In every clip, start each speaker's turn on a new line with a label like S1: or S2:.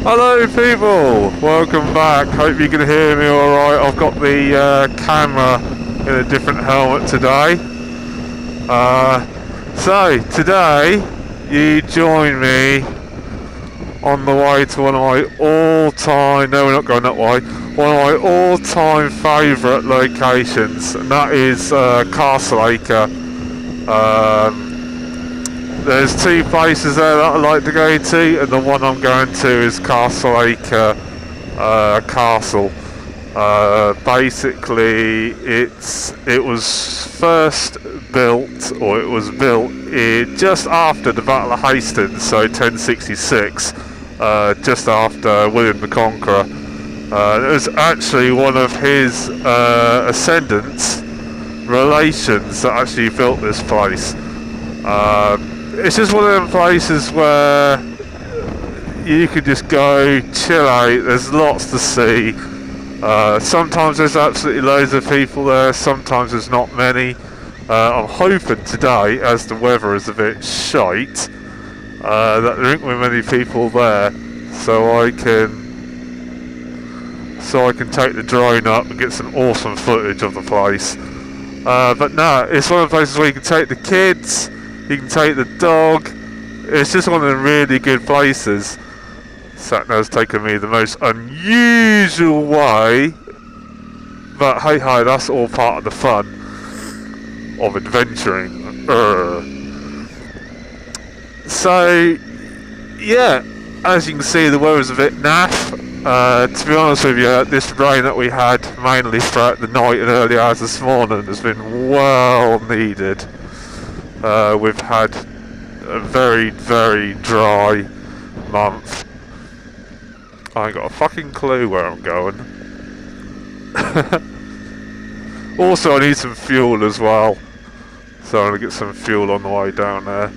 S1: Hello people, welcome back. Hope you can hear me alright. I've got the camera in a different helmet today. So today you join me on the way to one of my all-time, no we're not going that way, one of my all-time favourite locations, and that is Castle Acre. There's two places there that I like to go to, and the one I'm going to is Castle Acre Castle. Basically, it was first built, or it was built just after the Battle of Hastings, so 1066, just after William the Conqueror. It was actually one of his descendants, relations, that actually built this place. It's just one of them places where you could just go, chill out, there's lots to see. Sometimes there's absolutely loads of people there, sometimes there's not many. I'm hoping today, as the weather is a bit shite, that there aren't many people there, so I can take the drone up and get some awesome footage of the place. But no, it's one of the places where you can take the kids, you can take the dog. It's just one of the really good places. Satnav's taken me the most unusual way, but hey ho, that's all part of the fun of adventuring. So yeah, as you can see, the weather's a bit naff. To be honest with you, this rain that we had mainly throughout the night and early hours this morning has been well needed. We've had a very, very dry month. I ain't got a fucking clue where I'm going. Also, I need some fuel as well, so I'm gonna get some fuel on the way down there.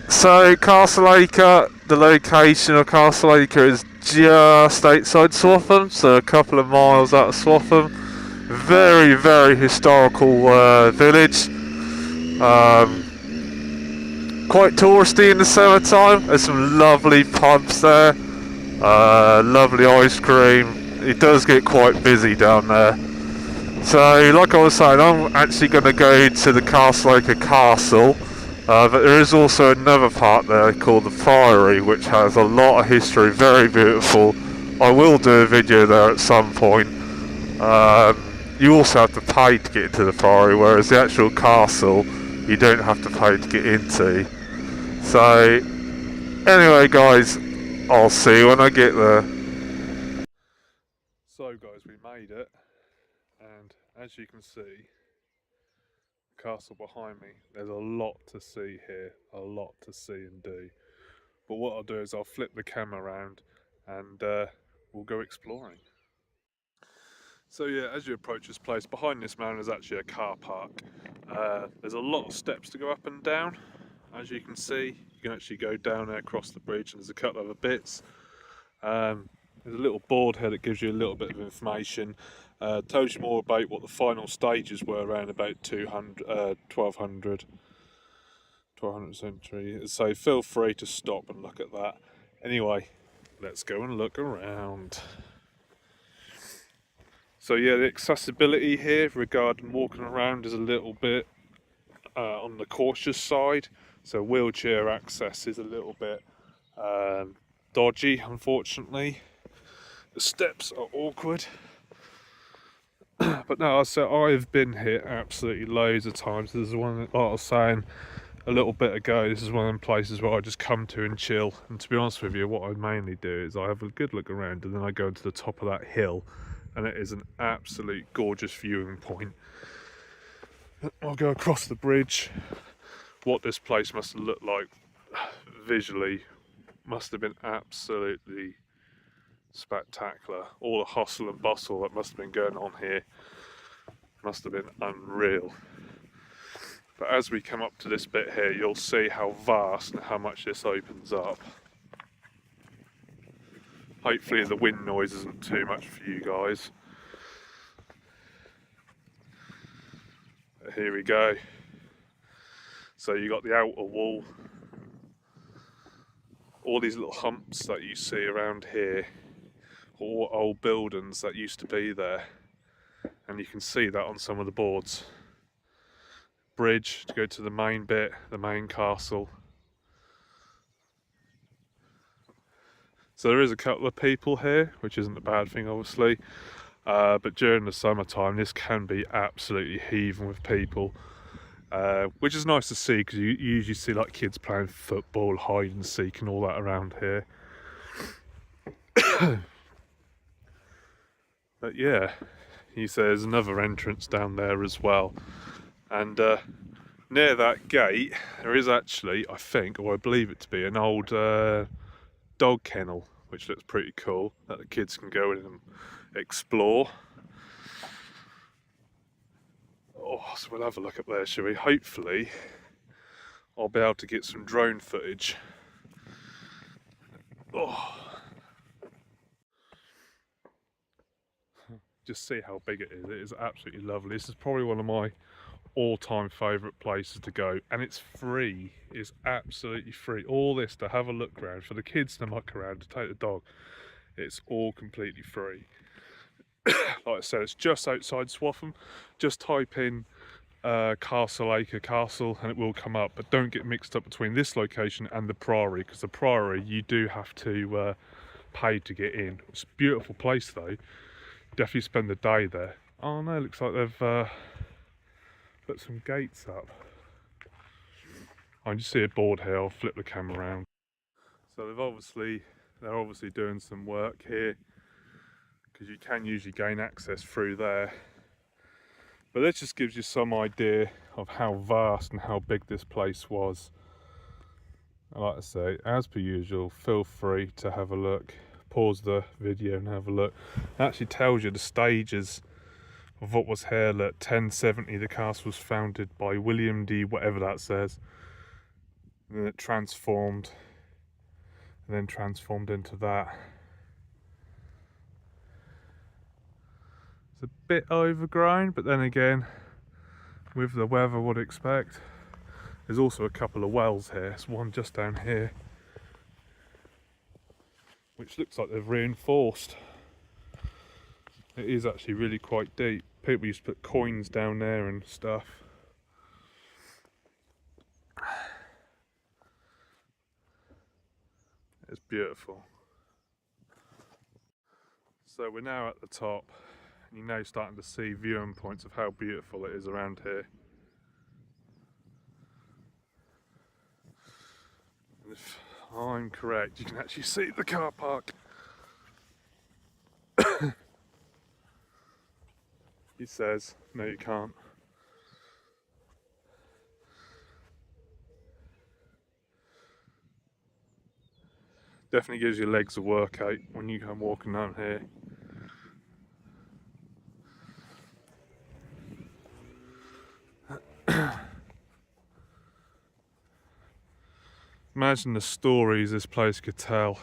S1: So, Castle Acre, the location of Castle Acre is just outside Swaffham, so a couple of miles out of Swaffham. Very, very historical village. Quite touristy in the summertime. There's some lovely pubs there, lovely ice cream. It does get quite busy down there. So, like I was saying, I'm actually going to go to the Castle Acre Castle, but there is also another part there called the Priory, which has a lot of history, very beautiful. I will do a video there at some point. You also have to pay to get into the Priory, whereas the actual castle you don't have to pay to get into. So, anyway guys, I'll see you when I get there. So guys, we made it, and as you can see, the castle behind me, there's a lot to see here, a lot to see and do. But what I'll do is I'll flip the camera around and we'll go exploring. So yeah, as you approach this place, behind this mountain is actually a car park. There's a lot of steps to go up and down. As you can see, you can actually go down there across the bridge, and there's a couple of other bits. There's a little board here that gives you a little bit of information. Tells you more about what the final stages were around about 1200 century. So feel free to stop and look at that. Anyway, let's go and look around. So yeah, the accessibility here regarding walking around is a little bit on the cautious side. So wheelchair access is a little bit dodgy, unfortunately. The steps are awkward. But no, I've been here absolutely loads of times. This is one, like I was saying a little bit ago, this is one of them places where I just come to and chill. And to be honest with you, what I mainly do is I have a good look around, and then I go to the top of that hill, and it is an absolute gorgeous viewing point. I'll go across the bridge. What this place must have looked like visually must have been absolutely spectacular. All the hustle and bustle that must have been going on here must have been unreal. But as we come up to this bit here, you'll see how vast and how much this opens up. Hopefully the wind noise isn't too much for you guys. But here we go. So you got the outer wall. all these little humps that you see around here, all old buildings that used to be there, and you can see that on some of the boards. Bridge to go to the main bit, the main castle. So there is a couple of people here, which isn't a bad thing obviously, but during the summertime this can be absolutely heaving with people, which is nice to see because you usually see like kids playing football, hide and seek and all that around here. But yeah, he says another entrance down there as well, and near that gate there is actually, I think, or I believe it to be, an old dog kennel, which looks pretty cool, that the kids can go in and explore. Oh, so we'll have a look up there, shall we? Hopefully I'll be able to get some drone footage. Oh, just see how big it is. It is absolutely lovely. This is probably one of my all-time favourite places to go, and it's free. It's absolutely free. All this to have a look around, for the kids to muck around, to take the dog, it's all completely free. Like I said, it's just outside Swaffham. Just type in Castle Acre Castle and it will come up, but don't get mixed up between this location and the priory, because the priory you do have to pay to get in. It's a beautiful place though. Definitely spend the day there. Oh no, looks like they've put some gates up. I just see a board here. I'll flip the camera around. So they're obviously doing some work here, because you can usually gain access through there. But this just gives you some idea of how vast and how big this place was. Like I say, as per usual, feel free to have a look. Pause the video and have a look. It actually tells you the stages of what was here. At 1070 the castle was founded by William D whatever that says, and then it transformed, and then transformed into that. It's a bit overgrown, but then again, with the weather, would expect. There's also a couple of wells here. There's one just down here, which looks like they've reinforced. It is actually really quite deep. People used to put coins down there and stuff. It's beautiful. So we're now at the top, and you're now starting to see viewing points of how beautiful it is around here. And if I'm correct, you can actually see the car park. He says, no you can't. Definitely gives your legs a workout when you come walking down here. Imagine the stories this place could tell.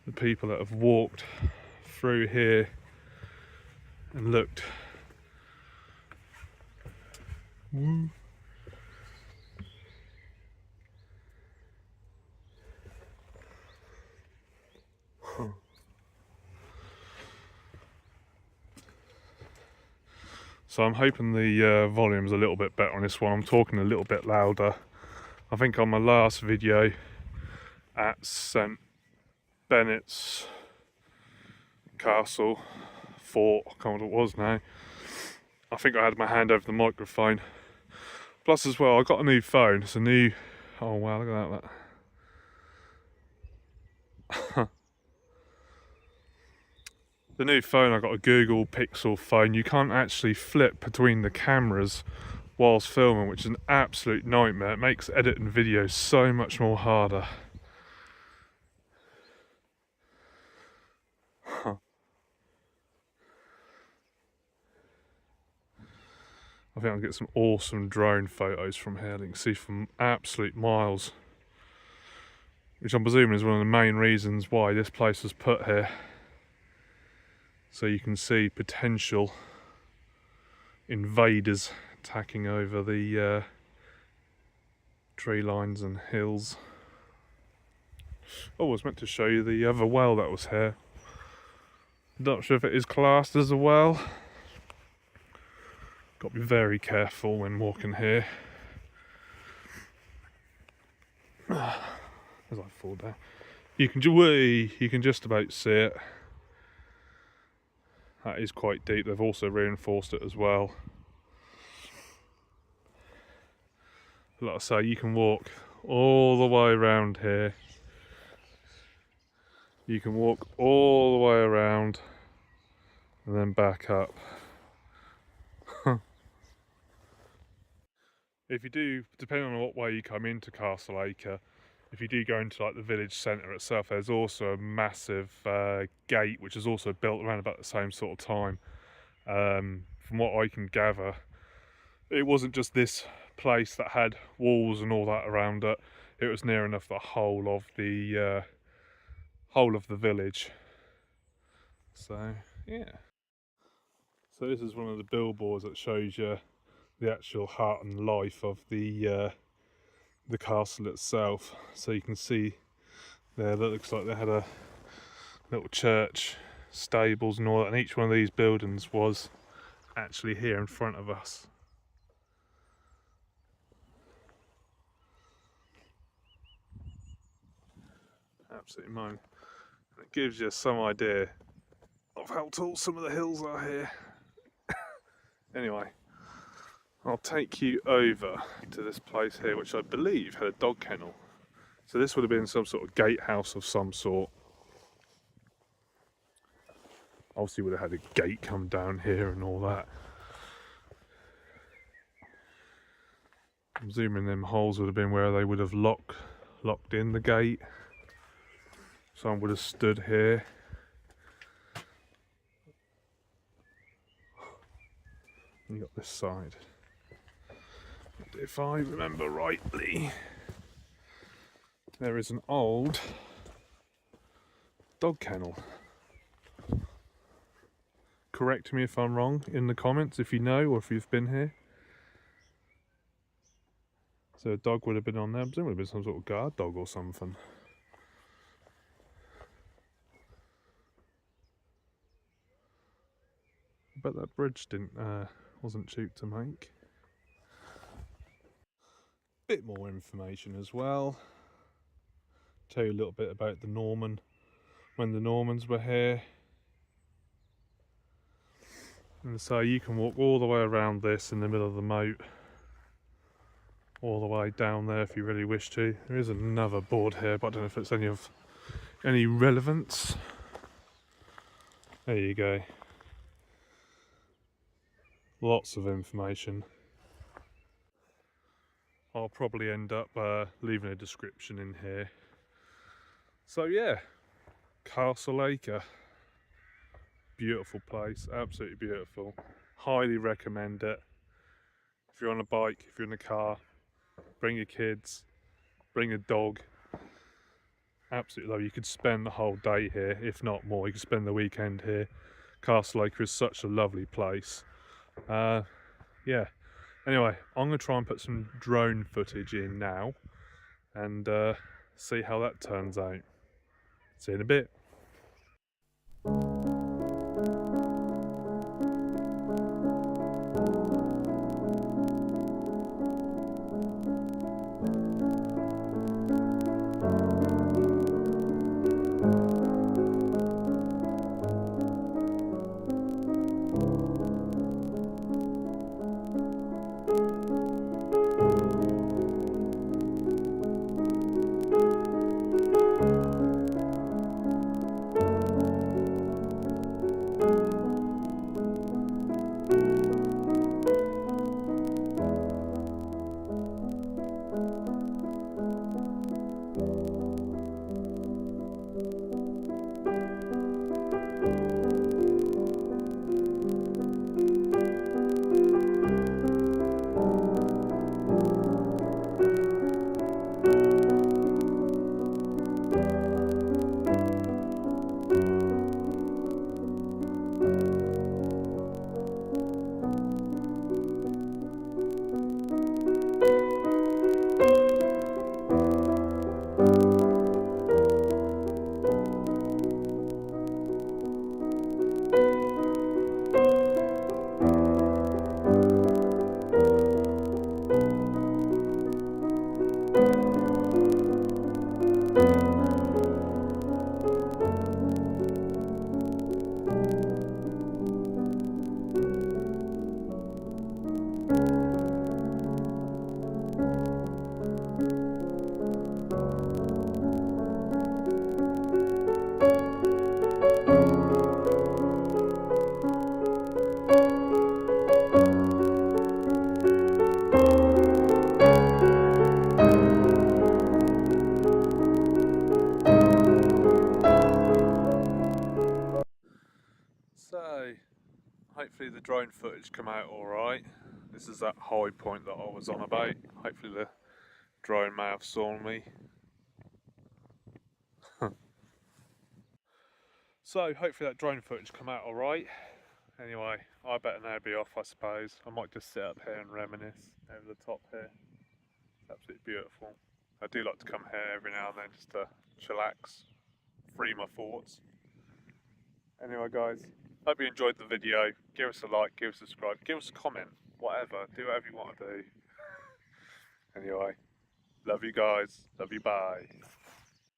S1: The people that have walked through here and looked. Woo. So I'm hoping the volume's a little bit better on this one. I'm talking a little bit louder. I think on my last video at St Bennett's Castle, Fort, I can't remember what it was now, I think I had my hand over the microphone. Plus as well, I got a new phone. It's a new, oh wow, look at that. The new phone, I got a Google Pixel phone. You can't actually flip between the cameras whilst filming, which is an absolute nightmare. It makes editing videos so much more harder. I think I'll get some awesome drone photos from here. You can see from absolute miles, which I'm presuming is one of the main reasons why this place was put here. So you can see potential invaders attacking over the tree lines and hills. Oh, I was meant to show you the other well that was here. Not sure if it is classed as a well. Got to be very careful when walking here. As I fall down, you can just about see it. That is quite deep. They've also reinforced it as well. Like I say, you can walk all the way around here. You can walk all the way around and then back up. If you do, depending on what way you come into Castle Acre, if you do go into like the village centre itself, there's also a massive gate which is also built around about the same sort of time. From what I can gather, it wasn't just this place that had walls and all that around it. It was near enough the whole of the village. So yeah. So this is one of the billboards that shows you the actual heart and life of the castle itself. So you can see there that looks like they had a little church, stables and all that, and each one of these buildings was actually here in front of us. Absolutely mine. It gives you some idea of how tall some of the hills are here. Anyway, I'll take you over to this place here, which I believe had a dog kennel. So this would have been some sort of gatehouse of some sort. Obviously would have had a gate come down here and all that. I'm assuming them holes would have been where they would have locked in the gate. Someone would have stood here. You got this side. If I remember rightly, there is an old dog kennel. Correct me if I'm wrong in the comments if you know or if you've been here. So a dog would have been on there. It would have been some sort of guard dog or something. But that bridge wasn't cheap to make. Bit more information as well. Tell you a little bit about when the Normans were here. And so you can walk all the way around this in the middle of the moat, all the way down there if you really wish to. There is another board here, but I don't know if it's any relevance. There you go. Lots of information. I'll probably end up leaving a description in here. So yeah, Castle Acre. Beautiful place, absolutely beautiful. Highly recommend it. If you're on a bike, if you're in a car, bring your kids, bring a dog. Absolutely love it. You could spend the whole day here, if not more. You could spend the weekend here. Castle Acre is such a lovely place. Yeah. Anyway, I'm going to try and put some drone footage in now and see how that turns out. See you in a bit. So, hopefully the drone footage come out alright. This is that high point that I was on about. Hopefully the drone may have saw me. So, hopefully that drone footage come out alright. Anyway, I better now be off, I suppose. I might just sit up here and reminisce over the top here. It's absolutely beautiful. I do like to come here every now and then just to chillax, free my thoughts. Anyway guys, hope you enjoyed the video. Give us a like, give us a subscribe, give us a comment, whatever, do whatever you want to do. Anyway, love you guys, love you, bye.